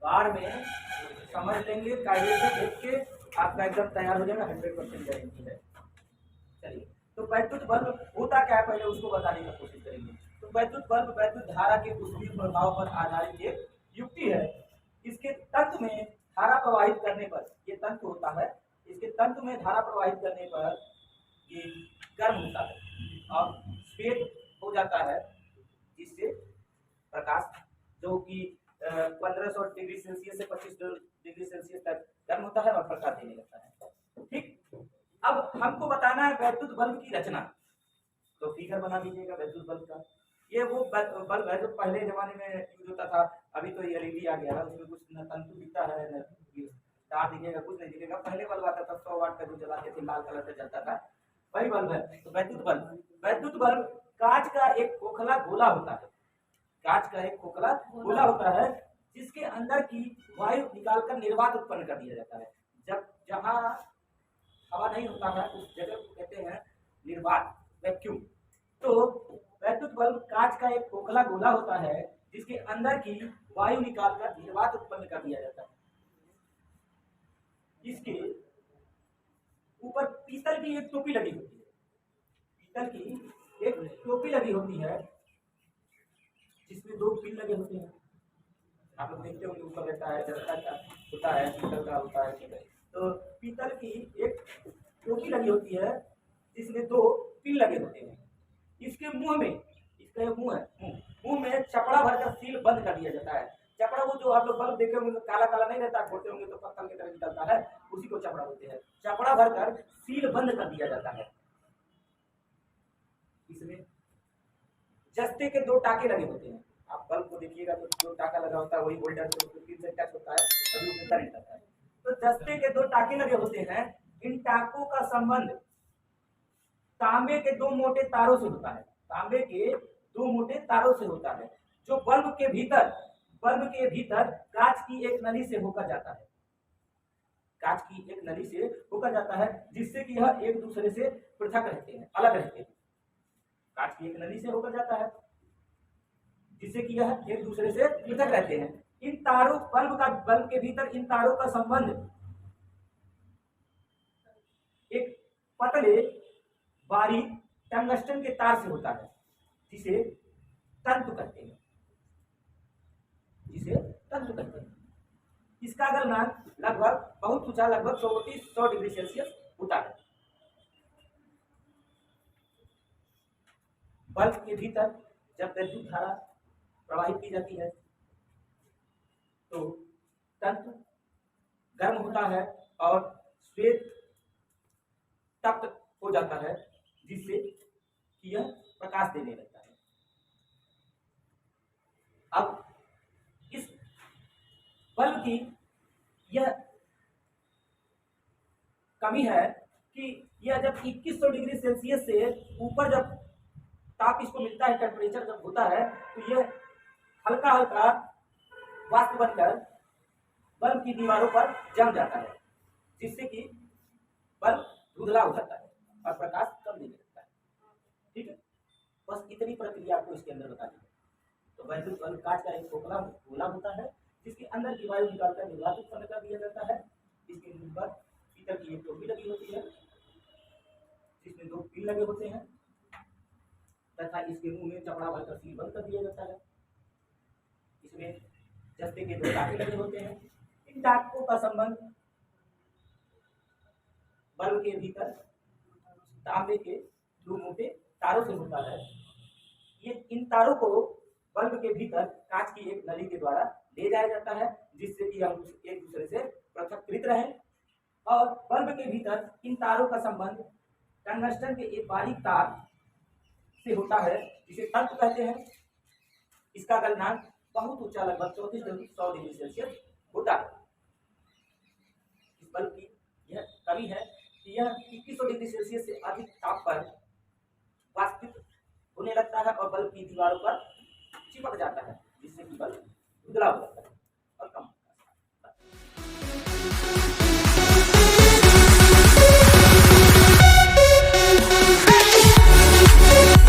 बार में समझ लेंगे, कायदे से देख के आपका एकदम तैयार हो जाएगा, 100% गारंटी है। चलिए, तो वैद्युत बल्ब होता क्या है पहले उसको बताने की कोशिश करेंगे। तो वैद्युत बल्ब वैद्युत धारा के ऊष्मीय प्रभाव पर आधारित एक युक्ति है। इसके तंतु में धारा प्रवाहित करने पर, ये तंतु होता है, इसके तंतु में धारा प्रवाहित करने पर ये गर्म होता है और श्वेत हो जाता है, जिससे प्रकाश जो कि 1500 डिग्री सेल्सियस से 25 डिग्री सेल्सियस तक गर्म होता है और प्रकाश देने लगता है। ठीक, अब हमको बताना है वैद्युत बल्ब की रचना। तो फिगर बना दीजिएगा वैद्युत बल्ब का। ये वो बल्ब है जो पहले जमाने में यूज होता था, अभी तो एलईडी आ गया है, उसमें कुछ न तंतु दिखता है न तार दिखेगा, कुछ नहीं दिखेगा। पहले बल्ब आता था 100 वाट का जो जलाते थे, लाल कलर का जलता था, वही बल्ब है। तो वैद्युत बल्ब, वैद्युत बल्ब कांच का एक खोखला गोला होता है, कांच का एक खोखला गोला होता है, जिसके अंदर की वायु निकालकर निर्वात उत्पन्न कर दिया जाता है। जब जहां हवा नहीं होता है उस जगह को कहते हैं निर्वात, वैक्यूम। तो वैद्युत बल्ब कांच का एक खोखला गोला होता है, जिसके अंदर की वायु निकालकर निर्वात उत्पन्न कर दिया जाता है। इसके ऊपर पीतल की एक टोपी लगी होती है, पीतल की एक टोपी लगी होती है, जिसमें 2 पिन लगे होते हैं। आप लोग देखते होंगे ऊपर रहता है, जलता का होता है, पीतल का होता है, ठीक है। तो पीतल की एक टोपी लगी होती है, जिसमें 2 पिन लगे होते हैं। इसके मुंह में, इसका ये मुंह है, मुंह में चपड़ा भरकर सील बंद कर दिया जाता है। चपड़ा वो जो आप लोग बल्ब देखे होंगे काला काला नहीं रहता, खोलते होंगे तो पत्थर की तरह निकलता है, उसी को चपड़ा बोलते हैं। चपड़ा भरकर सील बंद कर दिया जाता है। इसमें जस्ते के 2 टाके लगे होते हैं। आप बल्ब को देखिएगा तो जो टाका लगा होता है वही वोल्टेज पिन से टच होता है, तभी उसमें करंट आता है। तो जस्ते के 2 टाके लगे होते हैं। इन टाकों का संबंध तांबे के 2 मोटे तारों से होता है, तांबे के 2 मोटे तारों से होता है, जो बल्ब के भीतर कांच की एक नली से होकर जाता है, कांच की एक नली से होकर जाता है, जिससे कि यह एक दूसरे से पृथक रहते हैं, अलग रहते हैं। कांच की एक नली से होकर जाता है, जिससे कि यह एक दूसरे से पृथक रहते हैं। इन तारों बल्ब के भीतर इन तारों का संबंध एक पतले बारीक टंगस्टन के तार से होता है, जिसे तंतु कहते हैं, जिसे तंतु कहते हैं। इसका गलनांक लगभग बहुत ऊंचा, लगभग 3400 डिग्री सेल्सियस होता है। बल्ब के भीतर जब विद्युत धारा प्रवाहित की जाती है तो तंतु गर्म होता है और श्वेत तप्त हो जाता है, जिससे कि यह प्रकाश देने लगता है। अब इस बल्ब की यह कमी है कि यह जब 2100 डिग्री सेल्सियस से ऊपर जब ताप इसको मिलता है, टेम्परेचर जब होता है, तो यह हल्का हल्का वाष्प बनकर बल्ब की दीवारों पर जम जाता है, जिससे कि बल्ब धुंधला हो जाता है और प्रकाश कम देने लगता है। ठीक है, बस इतनी प्रक्रिया आपको इसके अंदर बता दी। तो वैद्युत बल्ब कांच का एक खोखला गोला होता है, जिसके अंदर की वायु निकालकर निर्वात उत्पन्न कर दिया जाता है। इसके मुंह पर पीतल की एक टोपी लगी होती है, जिसमें 2 पिन लगे होते हैं, तथा इसके मुंह में चपड़ा भरकर सील बंद कर दिया जाता है। इसमें जस्ते के 2 टाके लगे होते हैं। इन टाकों का संबंध बल्ब के भीतर तांबे के 2 मोटे तारों से होता है। ये इन तारों को बल्ब के भीतर कांच की एक नली के द्वारा ले जाया जाता है, जिससे कि हम एक दूसरे से पृथक्कृत रहें। और बल्ब के भीतर इन तारों का संबंध टंगस्टन के एक बारीक तार से होता है, जिसे तंतु कहते हैं। इसका गलनांक बहुत ऊंचा, लगभग 3400 डिग्री सेल्सियस होता है। इस बल्ब की यह कमी है कि यह 2100 डिग्री सेल्सियस से अधिक ताप पर वाष्पित होने लगता है और बल्ब की दीवारों पर चिपक जाता है, जिससे कि बल्ब धुंधला हो जाता है।